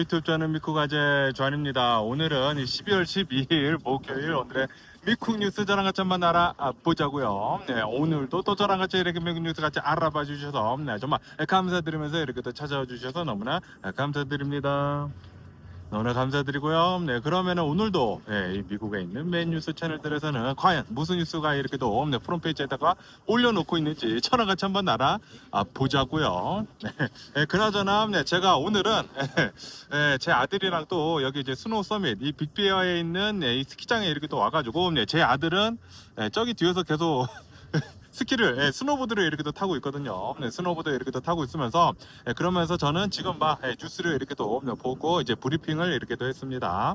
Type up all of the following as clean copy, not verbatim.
유튜브 저는 미쿡아재 조한입니다. 오늘은 12월 12일 목요일 오늘의 미쿡 뉴스 저랑 같이 한번 알아보자고요. 네, 오늘도 또 저랑 같이 이렇게 미국 뉴스 같이 알아봐 주셔서 정말 감사드리면서 이렇게 또 찾아와 주셔서 너무나 감사드립니다. 너무나 감사드리고요. 네, 그러면 오늘도 이 미국에 있는 메인 뉴스 채널들에서는 과연 무슨 뉴스가 이렇게 또 프론페이지에다가 올려놓고 있는지 저랑 같이 한번 보자고요. 그나저나 제가 오늘은 제 아들이랑 또 여기 이제 스노우 서밋 이 빅베어에 있는 이 스키장에 이렇게 또 와가지고 제 아들은 저기 뒤에서 계속 스키를 스노보드를 이렇게 또 타고 있거든요. 스노보드 이렇게 또 타고 있으면서 그러면서 저는 지금 막 뉴스를 이렇게 또 보고 이제 브리핑을 이렇게 또 했습니다.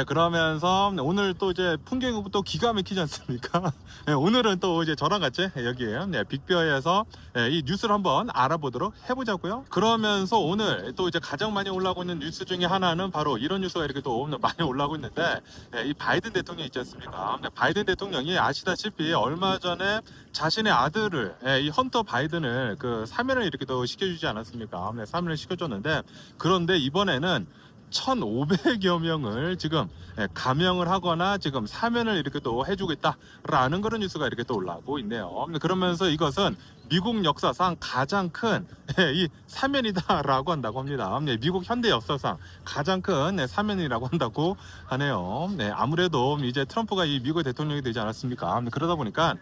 그러면서 오늘 또 이제 풍경이 또 기가 막히지 않습니까? 오늘은 또 이제 저랑 같이 여기 빅베어에서 이 뉴스를 한번 알아보도록 해보자고요. 그러면서 오늘 또 이제 가장 많이 올라오고 있는 뉴스 중에 하나는 바로 이런 뉴스가 이렇게 또 많이 올라오고 있는데 이 바이든 대통령 있지 않습니까? 바이든 대통령이 아시다시피 얼마 전에 자신의 아들을 이 헌터 바이든을 그 사면을 이렇게 또 시켜주지 않았습니까? 사면을 시켜줬는데 그런데 이번에는 1,500여 명을 지금 감형을 하거나 지금 사면을 이렇게 또 해주고 있다라는 그런 뉴스가 이렇게 또 올라오고 있네요. 그러면서 이것은 미국 역사상 가장 큰 이 사면이다라고 한다고 합니다. 미국 현대 역사상 가장 큰 사면이라고 한다고 하네요. 아무래도 이제 트럼프가 이 미국 대통령이 되지 않았습니까? 그러다 보니까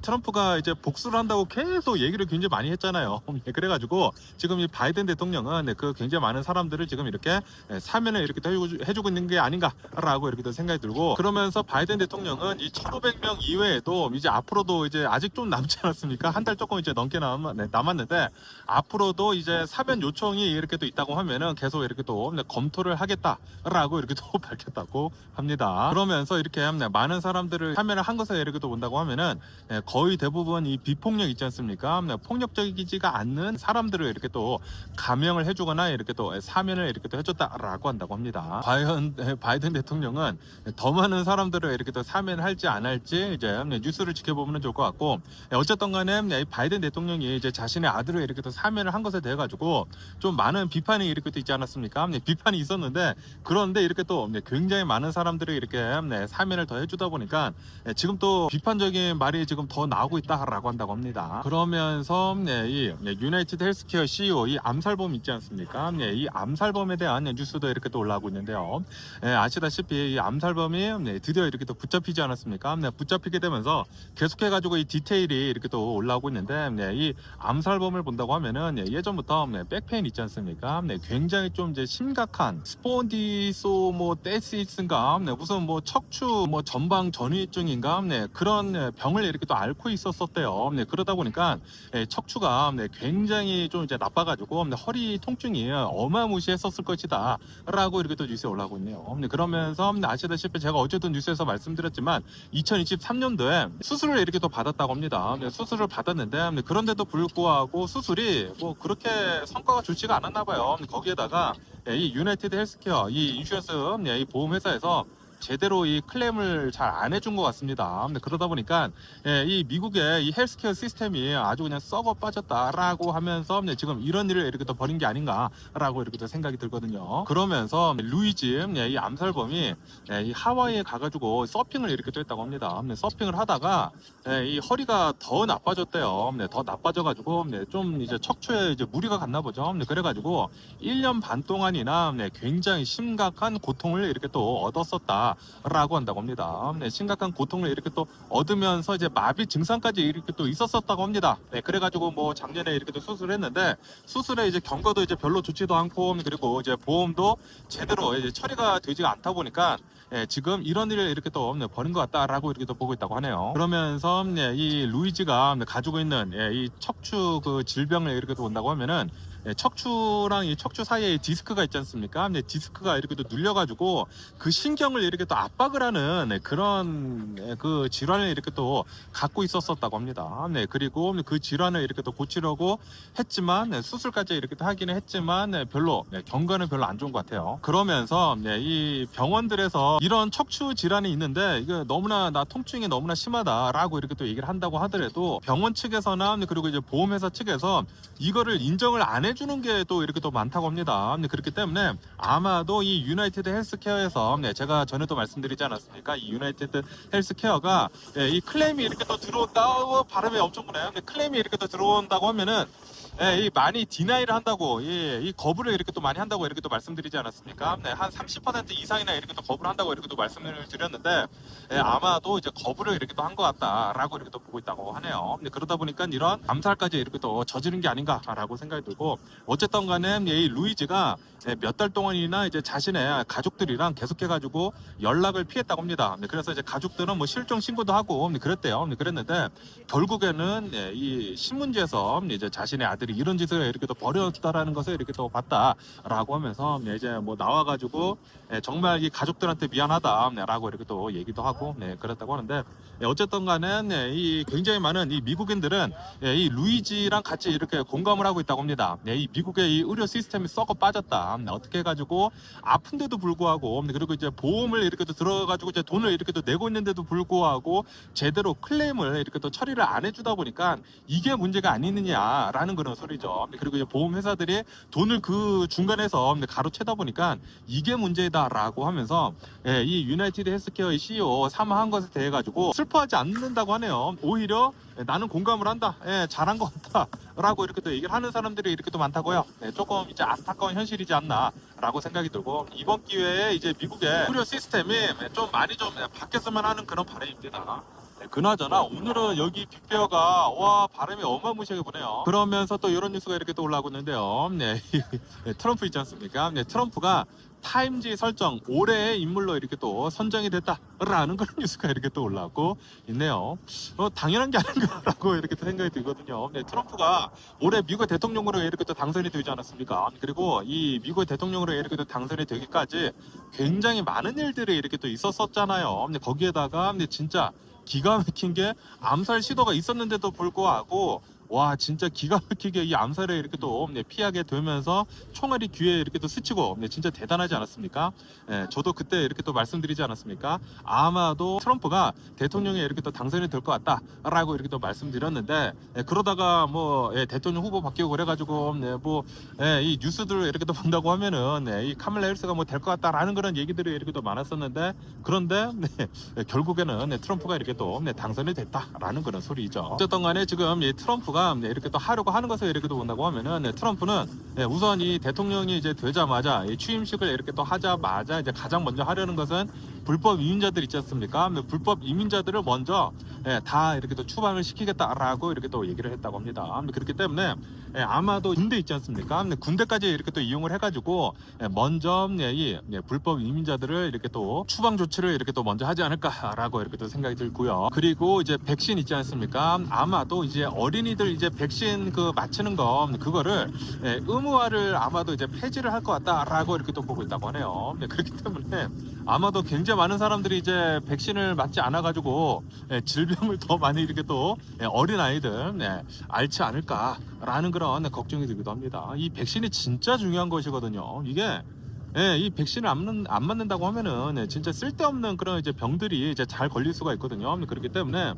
트럼프가 이제 복수를 한다고 계속 얘기를 굉장히 많이 했잖아요. 그래가지고 지금 이 바이든 대통령은 그 굉장히 많은 사람들을 지금 이렇게 사면을 이렇게 또 해주고 있는 게 아닌가라고 이렇게 또 생각이 들고 그러면서 바이든 대통령은 이 1,500명 이외에도 이제 앞으로도 이제 아직 좀 남지 않았습니까? 한 달 조금 이제 넘게 남았는데 앞으로도 이제 사면 요청이 이렇게 또 있다고 하면은 계속 이렇게 또 검토를 하겠다라고 이렇게 또 밝혔다고 합니다. 그러면서 이렇게 많은 사람들을 사면을 한 것에 이렇게 또 본다고 하면은 거의 대부분 이 비폭력 있지 않습니까? 폭력적이지가 않는 사람들을 이렇게 또 감형을 해주거나 이렇게 또 사면을 이렇게 또 해줬다라고 한다고 합니다. 과연 바이든 대통령은 더 많은 사람들을 이렇게 또 사면을 할지 안 할지 이제 뉴스를 지켜보면 좋을 것 같고 어쨌든 간에 바이든 대통령이 이제 자신의 아들을 이렇게 또 사면을 한 것에 대해 가지고 좀 많은 비판이 이렇게 또 있지 않았습니까? 비판이 있었는데 그런데 이렇게 또 굉장히 많은 사람들이 이렇게 사면을 더 해주다 보니까 지금 또 비판적인 말이 지금 더 나오고 있다라고 한다고 합니다. 그러면서 이 유나이티드 헬스케어 CEO 이 암살범 있지 않습니까? 이 암살범에 대한 뉴스도 이렇게 또 올라오고 있는데요. 아시다시피 이 암살범이 드디어 이렇게 또 붙잡히지 않았습니까? 붙잡히게 되면서 계속해가지고 이 디테일이 이렇게 또 올라오고 있는데 이 암살범을 본다고 하면은 예전부터 백페인 있지 않습니까? 굉장히 좀 이제 심각한 스폰디소모데시스인가 무슨 뭐 척추 뭐 전방 전이증인가 그런 병을 이렇게 또 앓고 있었대요. 그러다 보니까 척추가 굉장히 좀 이제 나빠가지고 허리 통증이 어마무시했었을 것이다라고 이렇게 또 뉴스에 올라오고 있네요. 그러면서 아시다시피 제가 어쨌든 뉴스에서 말씀드렸지만 2023년도에 수술을 이렇게 또 받았다고 합니다. 수술을 받았는데 그런데도 불구하고 수술이 뭐 그렇게 성과가 좋지가 않았나 봐요. 거기에다가 이 유나이티드 헬스케어 이 인슈런스 이 보험회사에서 제대로 이 클레임을 잘 안 해준 것 같습니다. 그러다 보니까 이 미국의 이 헬스케어 시스템이 아주 그냥 썩어 빠졌다라고 하면서 지금 이런 일을 이렇게 또 벌인 게 아닌가라고 이렇게 또 생각이 들거든요. 그러면서 루이지 이 암살범이 이 하와이에 가가지고 서핑을 이렇게 또 했다고 합니다. 서핑을 하다가 이 허리가 더 나빠졌대요. 더 나빠져가지고 좀 이제 척추에 이제 무리가 갔나 보죠. 그래가지고 1년 반 동안이나 굉장히 심각한 고통을 이렇게 또 얻었었다라고 한다고 합니다. 심각한 고통을 이렇게 또 얻으면서 이제 마비 증상까지 이렇게 또 있었었다고 합니다. 그래가지고 뭐 작년에 이렇게 또 수술했는데 수술에 이제 경과도 이제 별로 좋지도 않고 그리고 이제 보험도 제대로 이제 처리가 되지가 않다 보니까 지금 이런 일을 이렇게 또 벌인 것 같다라고 이렇게 또 보고 있다고 하네요. 그러면서 이 루이지가 가지고 있는 이 척추 그 질병을 이렇게 또 본다고 하면은 척추랑 이 척추 사이에 디스크가 있지 않습니까? 디스크가 이렇게 또 눌려가지고 그 신경을 이렇게 또 압박을 하는 그런 그 질환을 이렇게 또 갖고 있었다고 합니다. 그리고 그 질환을 이렇게 또 고치려고 했지만 수술까지 이렇게 또 하기는 했지만 별로 경과는 별로 안 좋은 것 같아요. 그러면서 이 병원들에서 이런 척추 질환이 있는데 이거 너무나 나 통증이 너무나 심하다라고 이렇게 또 얘기를 한다고 하더라도 병원 측에서나 그리고 이제 보험회사 측에서 이거를 인정을 안 해주는 게 또 이렇게 또 많다고 합니다. 그렇기 때문에 아마도 이 유나이티드 헬스케어에서 제가 전에도 말씀드리지 않았습니까? 이 유나이티드 헬스케어가 이 클레임이 이렇게 또 들어온다. 발음이 엄청 그래요. 클레임이 이렇게 또 들어온다고 하면은 이 많이 디나이를 한다고, 이 거부를 이렇게 또 많이 한다고 이렇게 또 말씀드리지 않았습니까? 한 30% 이상이나 이렇게 또 거부를 한다고 이렇게 또 말씀을 드렸는데, 아마도 이제 거부를 이렇게 또 한 것 같다라고 이렇게 또 보고 있다고 하네요. 그러다 보니까 이런 암살까지 이렇게 또 저지른 게 아닌가라고 생각이 들고, 어쨌든 간에 이 루이지가 몇 달 동안이나 이제 자신의 가족들이랑 계속해가지고 연락을 피했다고 합니다. 그래서 이제 가족들은 뭐 실종 신고도 하고 그랬대요. 그랬는데 결국에는 이 신문지에서 이제 자신의 아들이 이런 짓을 이렇게 또 벌였다라는 것을 이렇게 또 봤다라고 하면서 이제 뭐 나와가지고 정말 이 가족들한테 미안하다라고 이렇게 또 얘기도 하고 그랬다고 하는데, 어쨌든 간에 이 굉장히 많은 이 미국인들은 이 루이지랑 같이 이렇게 공감을 하고 있다고 합니다. 이 미국의 이 의료 시스템이 썩어 빠졌다. 어떻게 해가지고 아픈데도 불구하고, 그리고 이제 보험을 이렇게 또 들어가지고 이제 돈을 이렇게 또 내고 있는데도 불구하고 제대로 클레임을 이렇게 또 처리를 안 해주다 보니까 이게 문제가 아니느냐라는 그런 소리죠. 그리고 이제 보험 회사들이 돈을 그 중간에서 가로채다 보니까 이게 문제다라고 하면서 이 유나이티드 헬스케어의 CEO 사망한 것에 대해 가지고 슬퍼하지 않는다고 하네요. 오히려 나는 공감을 한다. 잘한 것 같다. 라고 이렇게 또 얘기를 하는 사람들이 이렇게 또 많다고요. 조금 이제 안타까운 현실이지 않나 라고 생각이 들고, 이번 기회에 이제 미국의 의료 시스템이 좀 많이 좀 바뀌었으면 하는 그런 바람입니다. 그나저나 오늘은 여기 빅베어가 와 바람이 어마무시하게 부네요. 그러면서 또 이런 뉴스가 이렇게 또 올라오고 있는데요. 트럼프 있지 않습니까? 트럼프가 타임지 설정 올해의 인물로 이렇게 또 선정이 됐다라는 그런 뉴스가 이렇게 또 올라오고 있네요. 당연한 게 아닌가라고 이렇게 또 생각이 들거든요. 트럼프가 올해 미국 대통령으로 이렇게 또 당선이 되지 않았습니까? 그리고 이 미국 대통령으로 이렇게 또 당선이 되기까지 굉장히 많은 일들이 이렇게 또 있었잖아요. 거기에다가 진짜 기가 막힌 게 암살 시도가 있었는데도 불구하고 와 진짜 기가 막히게 이 암살에 이렇게 또 피하게 되면서 총알이 귀에 이렇게 또 스치고 진짜 대단하지 않았습니까? 저도 그때 이렇게 또 말씀드리지 않았습니까? 아마도 트럼프가 대통령에 이렇게 또 당선이 될 것 같다라고 이렇게 또 말씀드렸는데, 그러다가 뭐 대통령 후보 바뀌고 그래가지고 이 뉴스들을 이렇게 또 본다고 하면은 이 카밀라 해리스가 뭐 될 것 같다라는 그런 얘기들이 이렇게 또 많았었는데, 그런데 결국에는 트럼프가 이렇게 또 당선이 됐다라는 그런 소리죠. 어쨌든 간에 지금 이 트럼프가 이렇게 또 하려고 하는 것을 이렇게 또 본다고 하면은 트럼프는 우선 이 대통령이 이제 되자마자 이 취임식을 이렇게 또 하자마자 이제 가장 먼저 하려는 것은 불법 이민자들 있지 않습니까? 불법 이민자들을 먼저 다 이렇게 또 추방을 시키겠다라고 이렇게 또 얘기를 했다고 합니다. 그렇기 때문에 아마도 군대 있지 않습니까? 군대까지 이렇게 또 이용을 해가지고 먼저 이 불법 이민자들을 이렇게 또 추방 조치를 이렇게 또 먼저 하지 않을까라고 이렇게 또 생각이 들고요. 그리고 이제 백신 있지 않습니까? 아마도 이제 어린이들 이제 백신 그 맞추는 거 그거를 의무화를 아마도 이제 폐지를 할 것 같다라고 이렇게 또 보고 있다고 하네요. 그렇기 때문에 아마도 굉장히 많은 사람들이 이제 백신을 맞지 않아 가지고 질병을 더 많이 이렇게 또 어린 아이들 앓지 않을까라는 그런 걱정이 들기도 합니다. 이 백신이 진짜 중요한 것이거든요. 이게 이 백신을 안 맞는다고 하면은 진짜 쓸데없는 그런 이제 병들이 이제 잘 걸릴 수가 있거든요. 그렇기 때문에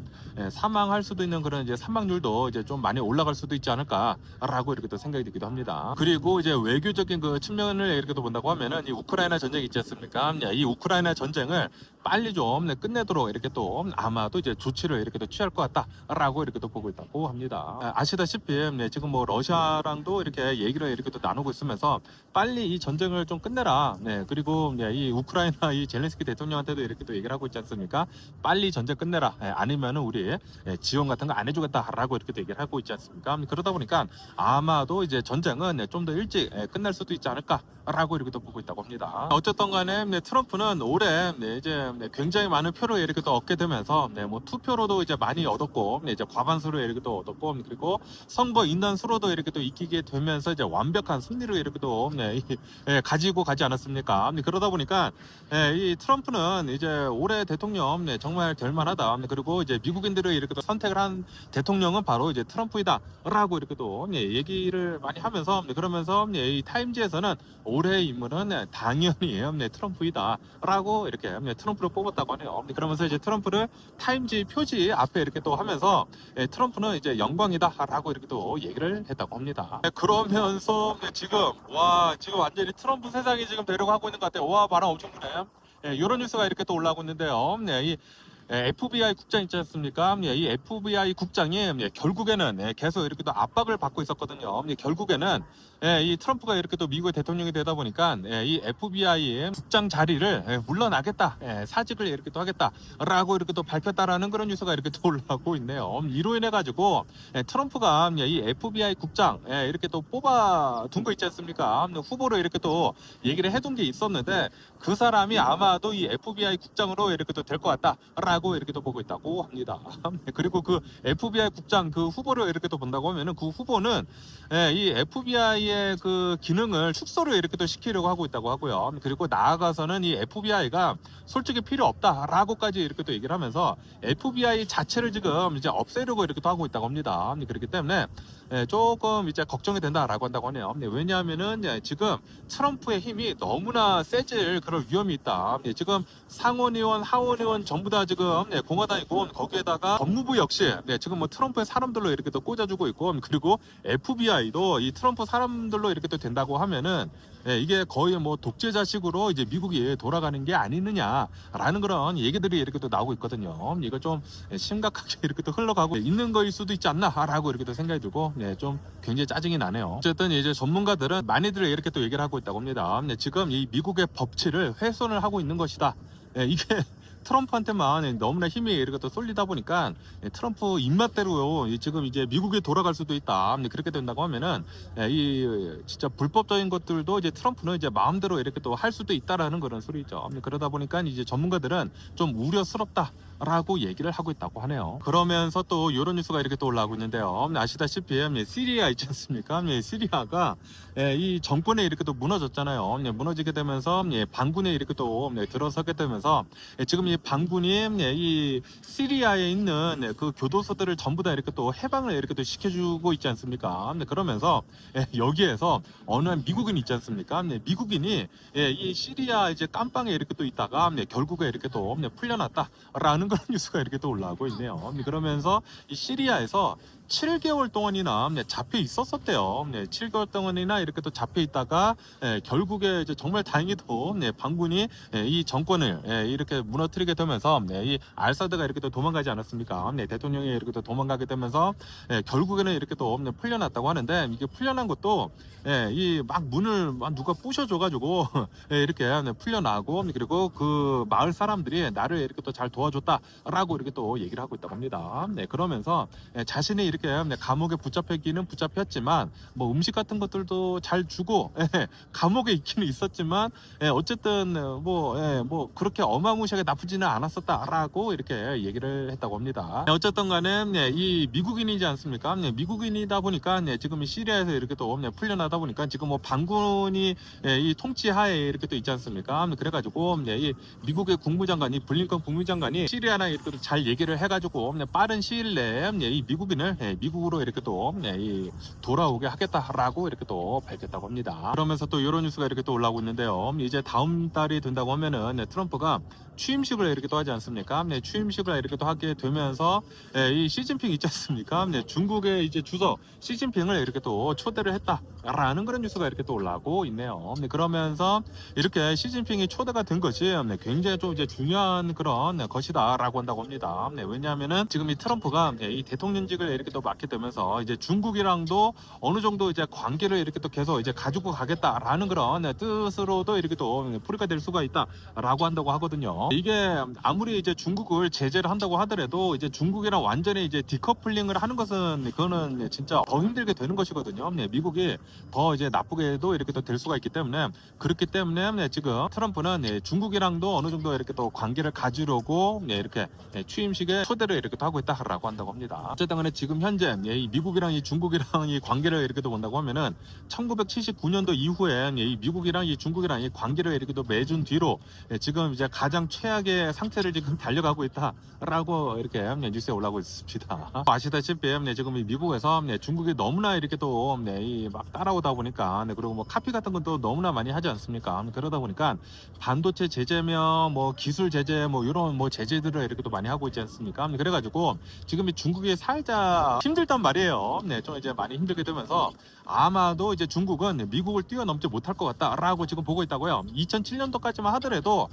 사망할 수도 있는 그런 이제 사망률도 이제 좀 많이 올라갈 수도 있지 않을까라고 이렇게 또 생각이 들기도 합니다. 그리고 이제 외교적인 그 측면을 이렇게 또 본다고 하면은 이 우크라이나 전쟁이 있지 않습니까? 이 우크라이나 전쟁을 빨리 좀 끝내도록 이렇게 또 아마도 이제 조치를 이렇게 또 취할 것 같다라고 이렇게 또 보고 있다고 합니다. 아시다시피 지금 뭐 러시아랑도 이렇게 얘기를 이렇게 또 나누고 있으면서 빨리 이 전쟁을 좀 끝내라. 그리고 이 우크라이나 이 젤렌스키 대통령한테도 이렇게 또 얘기를 하고 있지 않습니까? 빨리 전쟁 끝내라. 아니면은 우리 지원 같은 거 안 해주겠다라고 이렇게 또 얘기를 하고 있지 않습니까? 그러다 보니까 아마도 이제 전쟁은 좀 더 일찍 끝날 수도 있지 않을까라고 이렇게 또 보고 있다고 합니다. 어쨌든 간에 트럼프는 올해 이제 굉장히 많은 표를 이렇게 또 얻게 되면서 뭐 투표로도 이제 많이 얻었고 이제 과반수로 이렇게 또 얻었고, 그리고 선거 인단 수로도 이렇게 또 이기게 되면서 이제 완벽한 승리를 이렇게 또 가지고 가지 않았습니까? 그러다 보니까 이 트럼프는 이제 올해 대통령 정말 될 만하다. 그리고 이제 미국인들을 이렇게 또 선택을 한 대통령은 바로 이제 트럼프이다라고 이렇게 또 얘기를 많이 하면서 그러면서 이 타임지에서는 올해의 인물은 당연히 트럼프이다라고 이렇게 트럼프를 뽑았다고 하네요. 그러면서 이제 트럼프를 타임지 표지 앞에 이렇게 또 하면서 트럼프는 이제 영광이다라고 이렇게 또 얘기를 했다고 합니다. 그러면서 지금 완전히 트럼프 세상이 지금 되려고 하고 있는 것 같아요. 와, 바람 엄청 부네요. 이런 뉴스가 이렇게 또 올라오고 있는데요. 이 FBI 국장 있지 않습니까? 이 FBI 국장이 결국에는 계속 이렇게 또 압박을 받고 있었거든요. 결국에는 이 트럼프가 이렇게 또 미국의 대통령이 되다 보니까 이 FBI 국장 자리를 물러나겠다, 사직을 이렇게 또 하겠다라고 이렇게 또 밝혔다라는 그런 뉴스가 이렇게 또 올라오고 있네요. 이로 인해 가지고 트럼프가 이 FBI 국장 이렇게 또 뽑아 둔 거 있지 않습니까? 후보로 이렇게 또 얘기를 해둔 게 있었는데 그 사람이 아마도 이 FBI 국장으로 이렇게 또 될 것 같다라고 이렇게 또 보고 있다고 합니다. 그리고 그 FBI 국장 그 후보를 이렇게 또 본다고 하면은 그 후보는 이 FBI의 그 기능을 축소를 이렇게 또 시키려고 하고 있다고 하고요. 그리고 나아가서는 이 FBI가 솔직히 필요 없다라고까지 이렇게 또 얘기를 하면서 FBI 자체를 지금 이제 없애려고 이렇게 또 하고 있다고 합니다. 그렇기 때문에 조금 이제 걱정이 된다라고 한다고 하네요. 왜냐하면은 지금 트럼프의 힘이 너무나 세질 그런 위험이 있다. 지금 상원의원, 하원의원 전부 다 지금 공화당이고 거기에다가 법무부 역시 지금 뭐 트럼프의 사람들로 이렇게 또 꽂아주고 있고 그리고 FBI도 이 트럼프 사람들로 이렇게 또 된다고 하면은 이게 거의 뭐 독재자식으로 이제 미국이 돌아가는 게 아니느냐라는 그런 얘기들이 이렇게 또 나오고 있거든요. 이거 좀 심각하게 이렇게 또 흘러가고 있는 거일 수도 있지 않나라고 이렇게 또 생각이 들고 좀 굉장히 짜증이 나네요. 어쨌든 이제 전문가들은 많이들 이렇게 또 얘기를 하고 있다고 합니다. 지금 이 미국의 법치를 훼손을 하고 있는 것이다. 이게 트럼프한테만 너무나 힘이 이렇게 또 쏠리다 보니까 트럼프 입맛대로 지금 이제 미국에 돌아갈 수도 있다. 그렇게 된다고 하면은 이 진짜 불법적인 것들도 이제 트럼프는 이제 마음대로 이렇게 또 할 수도 있다라는 그런 소리죠. 그러다 보니까 이제 전문가들은 좀 우려스럽다. 라고 얘기를 하고 있다고 하네요. 그러면서 또 이런 뉴스가 이렇게 또 올라오고 있는데요. 아시다시피 시리아 있지 않습니까? 시리아가 이 정권에 이렇게 또 무너졌잖아요. 무너지게 되면서 반군에 이렇게 또 들어서게 되면서 지금 이 반군이 이 시리아에 있는 그 교도소들을 전부 다 이렇게 또 해방을 이렇게 또 시켜주고 있지 않습니까? 그러면서 여기에서 어느 미국인 있지 않습니까? 미국인이 이 시리아 이제 깜빵에 이렇게 또 있다가 결국에 이렇게 또 풀려났다라는 그런 뉴스가 이렇게 또 올라오고 있네요. 그러면서 이 시리아에서 7개월 동안이나 잡혀 있었대요. 7개월 동안이나 이렇게 또 잡혀 있다가 결국에 이제 정말 다행히도 반군이 이 정권을 이렇게 무너뜨리게 되면서 이 알사드가 이렇게 또 도망가지 않았습니까? 대통령이 이렇게 또 도망가게 되면서 결국에는 이렇게 또 풀려났다고 하는데 이게 풀려난 것도 이 막 문을 막 누가 부셔줘가지고 이렇게 풀려나고 그리고 그 마을 사람들이 나를 이렇게 또 잘 도와줬다라고 이렇게 또 얘기를 하고 있다고 합니다. 그러면서 자신이 이렇게 감옥에 붙잡히기는 붙잡혔지만 뭐 음식 같은 것들도 잘 주고 감옥에 있기는 있었지만 어쨌든 뭐 그렇게 어마무시하게 나쁘지는 않았었다라고 이렇게 얘기를 했다고 합니다. 어쨌든 간에 이 미국인이지 않습니까? 미국인이다 보니까 지금 시리아에서 이렇게 또 풀려나다 보니까 지금 뭐 반군이 이 통치하에 이렇게 또 있지 않습니까? 그래가지고 이 미국의 국무장관이 블링컨 국무장관이 시리아랑 이렇게 잘 얘기를 해가지고 빠른 시일 내에 이 미국인을 미국으로 이렇게 또 돌아오게 하겠다라고 이렇게 또 밝혔다고 합니다. 그러면서 또 이런 뉴스가 이렇게 또 올라오고 있는데요. 이제 다음 달이 된다고 하면은 트럼프가 취임식을 이렇게 또 하지 않습니까? 취임식을 이렇게 또 하게 되면서 이 시진핑 있지 않습니까? 중국의 이제 주석 시진핑을 이렇게 또 초대를 했다라는 그런 뉴스가 이렇게 또 올라오고 있네요. 그러면서 이렇게 시진핑이 초대가 된 것이 굉장히 좀 이제 중요한 그런 것이다라고 한다고 합니다. 왜냐하면은 지금 이 트럼프가 이 대통령직을 이렇게 또 맡게 되면서 이제 중국이랑도 어느 정도 이제 관계를 이렇게 또 계속 이제 가지고 가겠다라는 그런 뜻으로도 이렇게 또 풀이가 될 수가 있다라고 한다고 하거든요. 이게 아무리 이제 중국을 제재를 한다고 하더라도 이제 중국이랑 완전히 이제 디커플링을 하는 것은 그거는 진짜 더 힘들게 되는 것이거든요. 미국이 더 이제 나쁘게도 이렇게 또 될 수가 있기 때문에 그렇기 때문에 지금 트럼프는 중국이랑도 어느 정도 이렇게 또 관계를 가지려고 이렇게 취임식에 초대를 이렇게 또 하고 있다라고 한다고 합니다. 어쨌든 간에 지금 현재 이 미국이랑 이 중국이랑 이 관계를 이렇게 또 본다고 하면은 1979년도 이후에 이 미국이랑 이 중국이랑 이 관계를 이렇게 또 맺은 뒤로 지금 이제 가장 최악의 상태를 지금 달려가고 있다라고 이렇게 뉴스에 올라오고 있습니다. 아시다시피 지금 이 미국에서 중국이 너무나 이렇게 또 막 따라오다 보니까 그리고 뭐 카피 같은 것도 너무나 많이 하지 않습니까? 그러다 보니까 반도체 제재며 뭐 기술 제재 뭐 이런 뭐 제재들을 이렇게 또 많이 하고 있지 않습니까? 그래가지고 지금 이 중국이 살짝 힘들단 말이에요. 좀 이제 많이 힘들게 되면서 아마도 이제 중국은 미국을 뛰어넘지 못할 것 같다라고 지금 보고 있다고요. 2007년도까지만 하더라도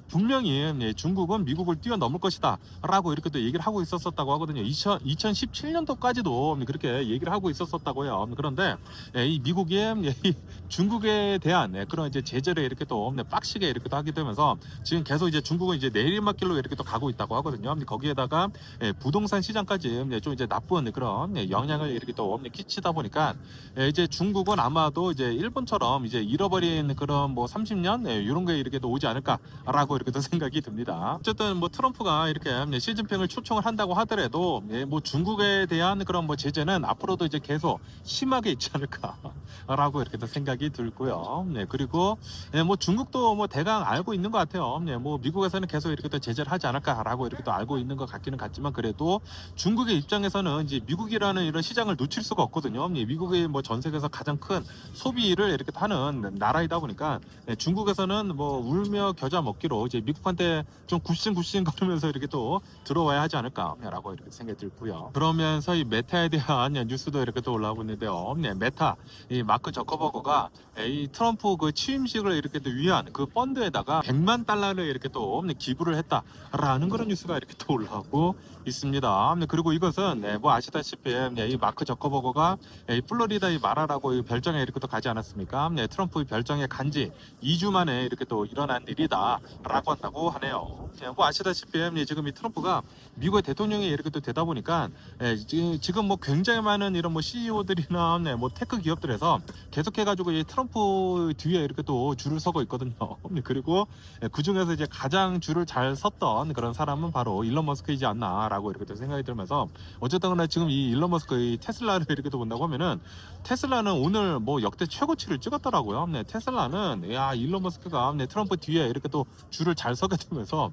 분명히 중국은 미국을 뛰어넘을 것이다라고 이렇게 또 얘기를 하고 있었다고 하거든요. 2017년도까지도 그렇게 얘기를 하고 있었다고요. 그런데 이 미국이 중국에 대한 그런 이제 제재를 이렇게 또 빡시게 이렇게 또 하게 되면서 지금 계속 이제 중국은 이제 내리막길로 이렇게 또 가고 있다고 하거든요. 거기에다가 부동산 시장까지 좀 이제 나쁜 그런 영향을 이렇게 또 끼치다 보니까 이제 중국은 아마도 이제 일본처럼 이제 잃어버린 그런 뭐 30년 이런 게 이렇게 또 오지 않을까라고 이렇게 또 생각이 듭니다. 어쨌든 뭐 트럼프가 이렇게 시진핑을 초청을 한다고 하더라도 뭐 중국에 대한 그런 뭐 제재는 앞으로도 이제 계속 심하게 있지 않을까라고 이렇게 또 생각이 들고요. 그리고 뭐 중국도 뭐 대강 알고 있는 것 같아요. 뭐 미국에서는 계속 이렇게 또 제재를 하지 않을까라고 이렇게 또 알고 있는 것 같기는 같지만 그래도 중국의 입장에서는 이제 미국이라는 이런 시장을 놓칠 수가 없거든요. 미국이 뭐 전 세계에서 가장 큰 소비를 이렇게 하는 나라이다 보니까 중국에서는 뭐 울며 겨자 먹기로 이제 미국한테 좀 굽신굽신 거리면서 이렇게 또 들어와야 하지 않을까라고 이렇게 생각이 들고요. 그러면서 이 메타에 대한 뉴스도 이렇게 또 올라오고 있는데요. 메타 이 마크 저커버거가 이 트럼프 그 취임식을 이렇게 또 위한 그 펀드에다가 100만 달러를 이렇게 또 기부를 했다라는 그런 뉴스가 이렇게 또 올라오고 있습니다. 그리고 이것은 뭐 아시다시피 이 마크 저커버거가 이 플로리다 이 마라라고 이 별장에 이렇게 또 가지 않았습니까? 트럼프 별장에 간지 2주 만에 이렇게 또 일어난 일이다라고 한다고 하네요. 뭐 아시다시피 지금 이 트럼프가 미국의 대통령이 이렇게 또 되다 보니까 지금 뭐 굉장히 많은 이런 뭐 CEO들이나 뭐 테크 기업들에서 계속해가지고 이 트럼프 뒤에 이렇게 또 줄을 서고 있거든요. 그리고 그 중에서 이제 가장 줄을 잘 섰던 그런 사람은 바로 일론 머스크이지 않나라고 이렇게 또 생각이 들면서 어쨌든 간에 지금 이 일론 머스크의 테슬라를 이렇게 또 본다고 하면은 테슬라는 오늘 뭐 역대 최고치를 찍었더라고요. 테슬라는 야 일론 머스크가 트럼프 뒤에 이렇게 또 줄을 잘 서게 되면서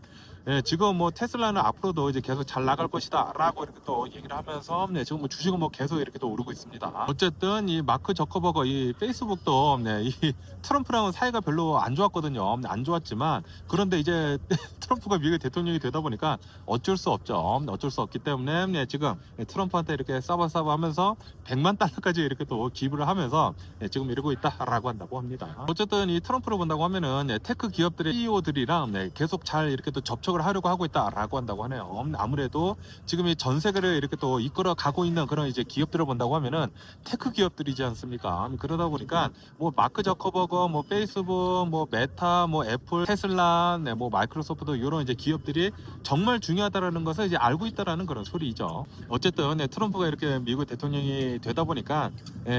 지금 뭐 테슬라는 앞으로도 이제 계속 잘 나갈 것이다라고 이렇게 또 얘기를 하면서 지금 뭐 주식은 뭐 계속 이렇게 또 오르고 있습니다. 어쨌든 이 마크 저커버거 이 페이스북도 이 트럼프랑은 사이가 별로 안 좋았거든요. 안 좋았지만 그런데 이제 트럼프가 미국의 대통령이 되다 보니까 어쩔 수 없죠. 어쩔 수 없기 때문에 지금 트럼프한테 이렇게 싸바싸바 하면서 100만 달러까지 이렇게 또 기부를 하면서 지금 이러고 있다라고 한다고 합니다. 어쨌든 이 트럼프를 본다고 하면은 테크 기업들의 CEO들이랑 계속 잘 이렇게 또 접촉을 하려고 하고 있다라고 한다고 하네요. 아무래도 지금 이 전 세계를 이렇게 또 이끌어 가고 있는 그런 이제 기업들을 본다고 하면은 테크 기업들이지 않습니까? 그러다 보니까 뭐 마크 저커버거, 뭐 페이스북, 뭐 메타, 뭐 애플, 테슬라, 뭐 마이크로소프트 이런 이제 기업들이 정말 중요하다라는 것을 이제 알고 있다라는 그런 소리죠. 어쨌든 트럼프가 이렇게 미국 대통령이 되다 보니까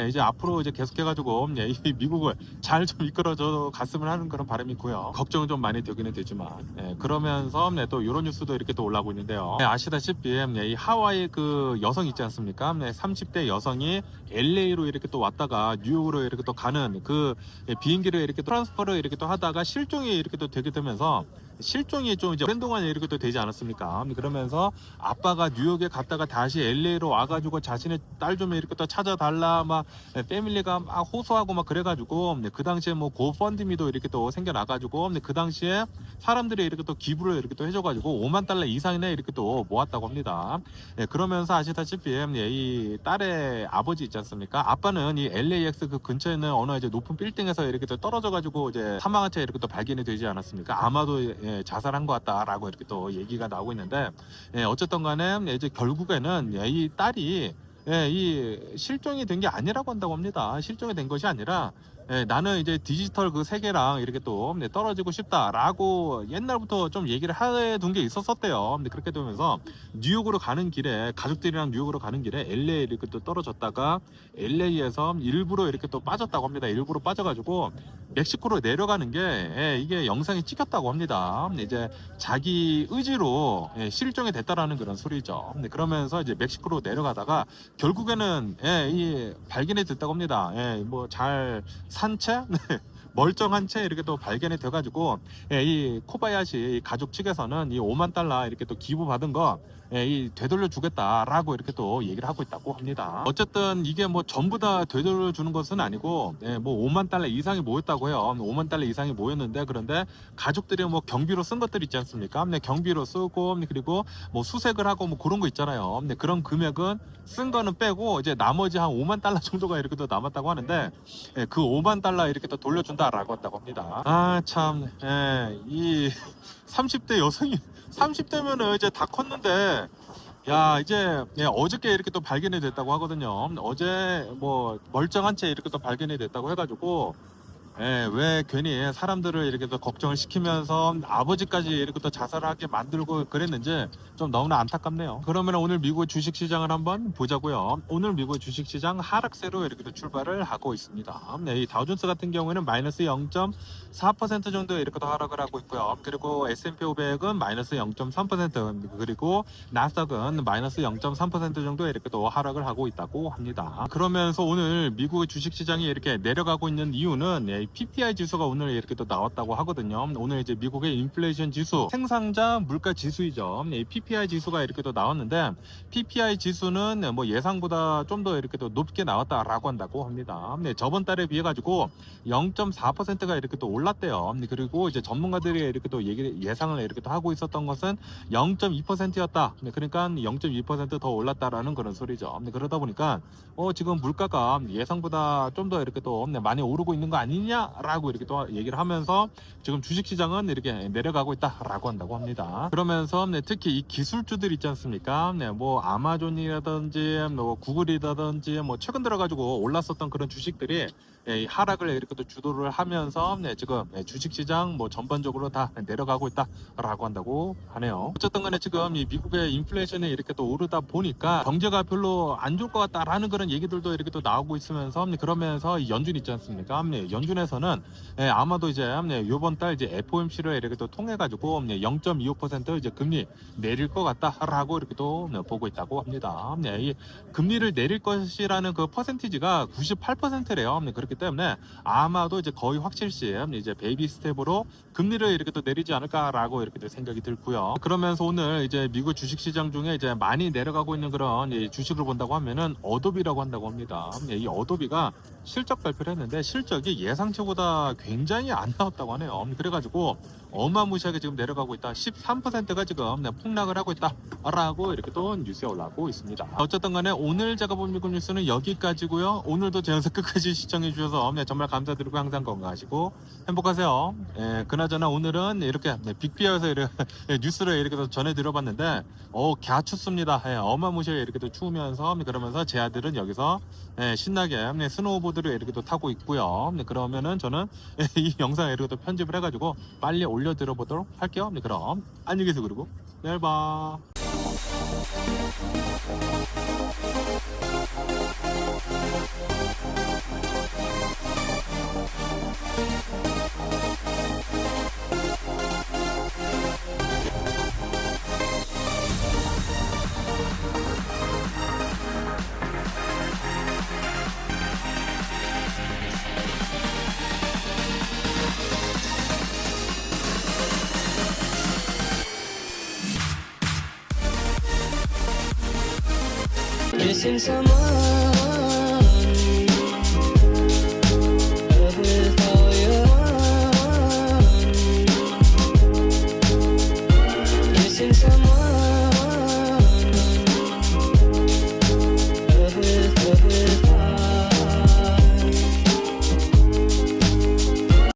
이제 앞으로 이제 계속해가지고 이 미국을 잘 좀 이끌어줘 갔으면 하는 그런 바람이 있고요. 걱정은 좀 많이 되기는 되지만 그러면서 또 이런 뉴스도 이렇게 또 올라오고 있는데요. 아시다시피 이 하와이 그 여성 있지 않습니까? 30대 여성이 LA로 이렇게 또 왔다가 뉴욕으로 이렇게 또 가는 그 비행기를 이렇게 트랜스퍼를 이렇게 또 하다가 실종이 이렇게 또 되게 되면서 실종이 좀 이제 오랜 동안 이렇게 또 되지 않았습니까? 그러면서 아빠가 뉴욕에 갔다가 다시 LA로 와가지고 자신의 딸 좀 이렇게 또 찾아달라 막 패밀리가 막 호소하고 막 그래가지고 그 당시에 뭐 고펀드미도 이렇게 또 생겨나가지고 그 당시에 사람들이 이렇게 또 기부를 이렇게 또 해줘가지고 5만 달러 이상이나 이렇게 또 모았다고 합니다. 그러면서 아시다시피 이 딸의 아버지 있지 않습니까? 아빠는 이 LAX 그 근처에 있는 어느 이제 높은 빌딩에서 이렇게 또 떨어져가지고 이제 사망한 채 이렇게 또 발견이 되지 않았습니까? 아마도 자살한 것 같다라고 이렇게 또 얘기가 나오고 있는데 어쨌든 간에 이제 결국에는 이 딸이 이 실종이 된 게 아니라고 한다고 합니다. 실종이 된 것이 아니라 나는 이제 디지털 그 세계랑 이렇게 또 떨어지고 싶다라고 옛날부터 좀 얘기를 해둔 게 있었었대요. 근데 그렇게 되면서 뉴욕으로 가는 길에 가족들이랑 뉴욕으로 가는 길에 LA 이렇게 또 떨어졌다가 LA에서 일부러 이렇게 또 빠졌다고 합니다. 일부러 빠져가지고 멕시코로 내려가는 게 이게 영상이 찍혔다고 합니다. 이제 자기 의지로 실종이 됐다라는 그런 소리죠. 그러면서 이제 멕시코로 내려가다가 결국에는 이 발견이 됐다고 합니다. 뭐 잘 산 채 멀쩡한 채 이렇게 또 발견이 돼가지고 이 코바야시 가족 측에서는 이 5만 달러 이렇게 또 기부받은 거 이 되돌려 주겠다라고 이렇게 또 얘기를 하고 있다고 합니다. 어쨌든 이게 뭐 전부 다 되돌려 주는 것은 아니고 뭐 5만 달러 이상이 모였다고 해요. 5만 달러 이상이 모였는데 그런데 가족들이 뭐 경비로 쓴 것들 있지 않습니까? 경비로 쓰고 그리고 뭐 수색을 하고 뭐 그런 거 있잖아요. 그런 금액은 쓴 거는 빼고 이제 나머지 한 5만 달러 정도가 이렇게 또 남았다고 하는데 그 5만 달러 이렇게 또 돌려준다라고 했다고 합니다. 아 참 이 30대 여성이 30대면은 이제 다 컸는데 야 이제 어저께 이렇게 또 발견이 됐다고 하거든요. 어제 뭐 멀쩡한 채 이렇게 또 발견이 됐다고 해가지고 왜 괜히 사람들을 이렇게 또 걱정을 시키면서 아버지까지 이렇게 또 자살하게 만들고 그랬는지 좀 너무나 안타깝네요. 그러면 오늘 미국의 주식시장을 한번 보자고요. 오늘 미국의 주식시장 하락세로 이렇게 또 출발을 하고 있습니다. 이 다우존스 같은 경우에는 마이너스 0.4% 정도 이렇게 또 하락을 하고 있고요. 그리고 S&P 500은 마이너스 0.3% 그리고 나스닥은 마이너스 0.3% 정도 이렇게 또 하락을 하고 있다고 합니다. 그러면서 오늘 미국의 주식시장이 이렇게 내려가고 있는 이유는 PPI 지수가 오늘 이렇게 또 나왔다고 하거든요. 오늘 이제 미국의 인플레이션 지수, 생산자 물가 지수이죠. PPI 지수가 이렇게 또 나왔는데 PPI 지수는 뭐 예상보다 좀 더 이렇게 또 높게 나왔다라고 한다고 합니다. 저번 달에 비해 가지고 0.4%가 이렇게 또 올랐대요. 그리고 이제 전문가들이 이렇게 또 예상을 이렇게 또 하고 있었던 것은 0.2%였다. 그러니까 0.2%더 올랐다라는 그런 소리죠. 그러다 보니까 지금 물가가 예상보다 좀 더 이렇게 또 많이 오르고 있는 거 아니냐라고 이렇게 또 얘기를 하면서 지금 주식시장은 이렇게 내려가고 있다라고 한다고 합니다. 그러면서 특히 이 기술주들 있지 않습니까? 뭐 아마존이라든지 뭐 구글이라든지 뭐 최근 들어가지고 올랐었던 그런 주식들이 하락을 이렇게 또 주도를 하면서 지금 주식시장 뭐 전반적으로 다 내려가고 있다라고 한다고 하네요. 어쨌든 간에 지금 이 미국의 인플레이션이 이렇게 또 오르다 보니까 경제가 별로 안 좋을 것 같다라는 그런 얘기들도 이렇게 또 나오고 있으면서 그러면서 이 연준 있지 않습니까? 연준에서는 아마도 이제 이번 달 이제 FOMC를 이렇게 또 통해 가지고 0.25% 이제 금리 내릴 것 같다라고 이렇게 또 보고 있다고 합니다. 이 금리를 내릴 것이라는 그 퍼센티지가 98%래요. 그렇기 때문에 아마도 이제 거의 확실시 이제 베이비 스텝으로 금리를 이렇게 또 내리지 않을까라고 이렇게 또 생각이 들고요. 그러면서 오늘 이제 미국 주식시장 중에 이제 많이 내려가고 있는 그런 주식을 본다고 하면은 어도비라고 한다고 합니다. 이 어도비가 실적 발표를 했는데 실적이 예상치보다 굉장히 안 나왔다고 하네요. 그래가지고 어마무시하게 지금 내려가고 있다. 13%가 지금 폭락을 하고 있다라고 이렇게 또 뉴스에 올라오고 있습니다. 어쨌든 간에 오늘 제가 본 미국 뉴스는 여기까지고요. 오늘도 제 영상 끝까지 시청해 주셔서 정말 감사드리고 항상 건강하시고 행복하세요. 그나저나 오늘은 이렇게 빅비어에서 이렇게 뉴스를 이렇게 또 전해드려봤는데 갸춥습니다. 어마무시하게 이렇게 또 추우면서 그러면서 제 아들은 여기서 신나게 스노우보드를 이렇게 또 타고 있고요. 그러면은 저는 이 영상을 이렇게 또 편집을 해가지고 빨리 올려드려 보도록 할게요. 그럼 안녕히 계세요. 그리고 내일 봐. Missing someone